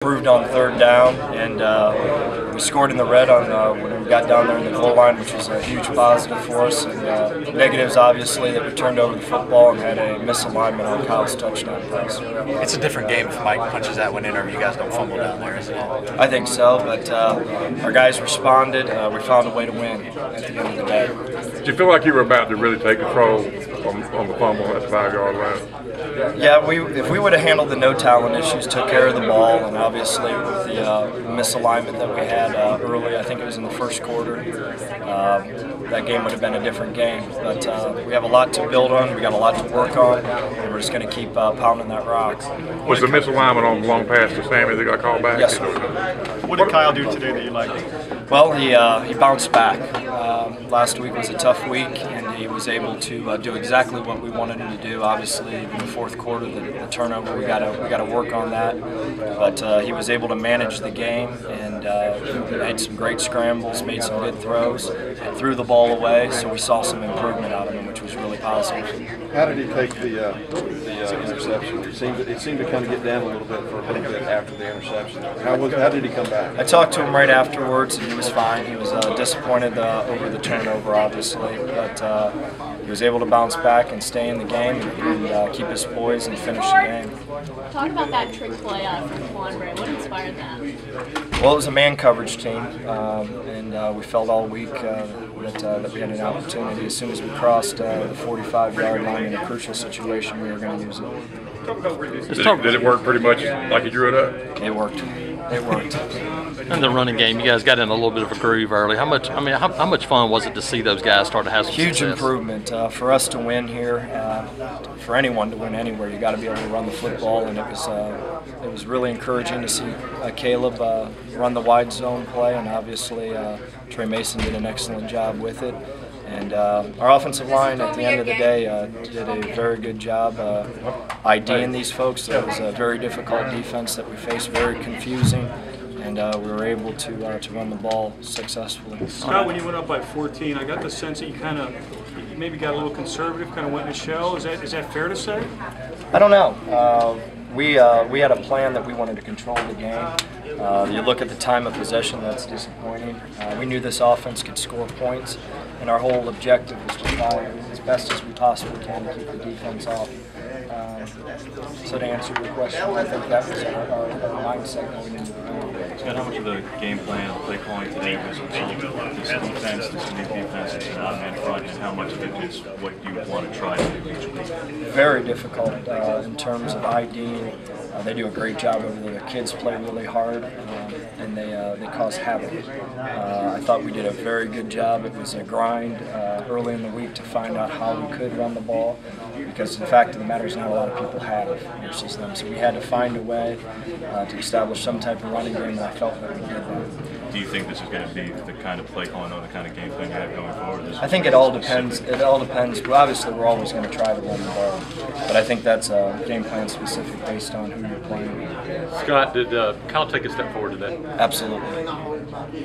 Improved on third down, and we scored in the red on when we got down there in the goal line, which was a huge positive for us. And negatives, obviously, that we turned over the football and had a misalignment on Kyle's touchdown pass. It's a different game if Mike punches that one in or you guys don't fumble down there, isn't it? I think so, but our guys responded. We found a way to win at the end of the day. Did you feel like you were about to really take control on the fumble at the 5-yard line? Yeah, if we would have handled the no talent issues, took care of the ball, and obviously with the misalignment that we had early, I think it was in the first quarter, that game would have been a different game. But we have a lot to build on, we got a lot to work on, and we're just going to keep pounding that rock. Was the misalignment on the long pass to Sammy that got called back? Yes, sir. What did Kyle do today that you liked? Well, he bounced back. Last week was a tough week, and he was able to do exactly what we wanted him to do. Obviously, in the fourth quarter, the turnover, we got to work on that. But he was able to manage the game and made some great scrambles, made some good throws, and threw the ball away. So we saw some improvement out of him, which was really positive. How did he take the interception? It seemed to kind of get down a little bit for a little bit after the interception. How did he come back? I talked to him right afterwards, and he was fine. He was disappointed over the turnover, obviously, but he was able to bounce back and stay in the game and keep his poise and finish the game. Talk about that trick play from Quan. What inspired that? Well, it was a man coverage team, and we felt all week that we had an opportunity. As soon as we crossed the 45-yard line in a crucial situation, we were going to use it. Did it work pretty much like you drew it up? It worked. It worked. In the running game, you guys got in a little bit of a groove early. How much fun was it to see those guys start to have some huge success? Improvement for us to win here. For anyone to win anywhere, you got to be able to run the football, and it was really encouraging to see Caleb run the wide zone play, and obviously Trey Mason did an excellent job with it. And our offensive line, at the end of the day, did a very good job IDing these folks. It was a very difficult defense that we faced, very confusing, and we were able to run the ball successfully. Scott, when you went up by 14, I got the sense that you maybe got a little conservative, kind of went in a shell. Is that fair to say? I don't know. We had a plan that we wanted to control the game. You look at the time of possession, that's disappointing. We knew this offense could score points, and our whole objective was to try as best as we possibly can to keep the defense off. So to answer your question, I think that was our mindset going into the game. Scott, how much of the game plan, play calling today was this defense, this new defense, this one-man front, and how much of it is what you want to try to do each week? Very difficult in terms of IDing. They do a great job over there. The kids play really hard, and they cause havoc. I thought we did a very good job. It was a grind early in the week to find out how we could run the ball, because the fact of the matter is not a lot of people have versus them. So we had to find a way to establish some type of running game, and I felt that we did that. Do you think this is going to be the kind of play calling or the kind of game plan you have going forward? I think it all depends. It all depends. Well, obviously, we're always going to try to run the ball, but I think that's game plan specific based on who you're playing with. Scott, did Kyle take a step forward today? Absolutely,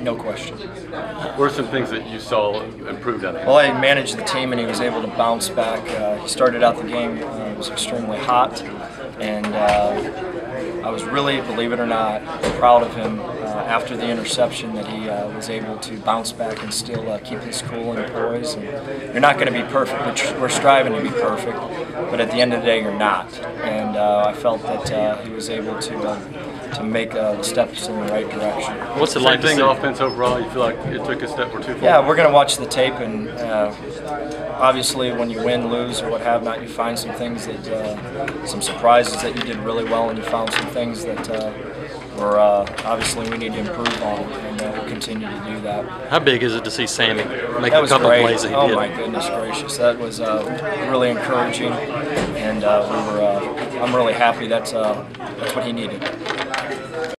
no question. What are some things that you saw improved out of him? Well, he managed the team, and he was able to bounce back. He started out the game, it was extremely hot, and I was really, believe it or not, proud of him after the interception that he was able to bounce back and still keep his cool and poise. And you're not going to be perfect. We're striving to be perfect, but at the end of the day, you're not. And I felt that he was able to make the steps in the right direction. What's it like to see the offense overall? You feel like it took a step or two forward? Yeah, we're going to watch the tape, and obviously when you win, lose, or what have not, you find some things that, some surprises that you did really well, and you found some things that were obviously we need to improve on, and we'll continue to do that. How big is it to see Sammy make That a was couple great. of plays that he did? Oh my goodness gracious, that was really encouraging, and I'm really happy. That's what he needed.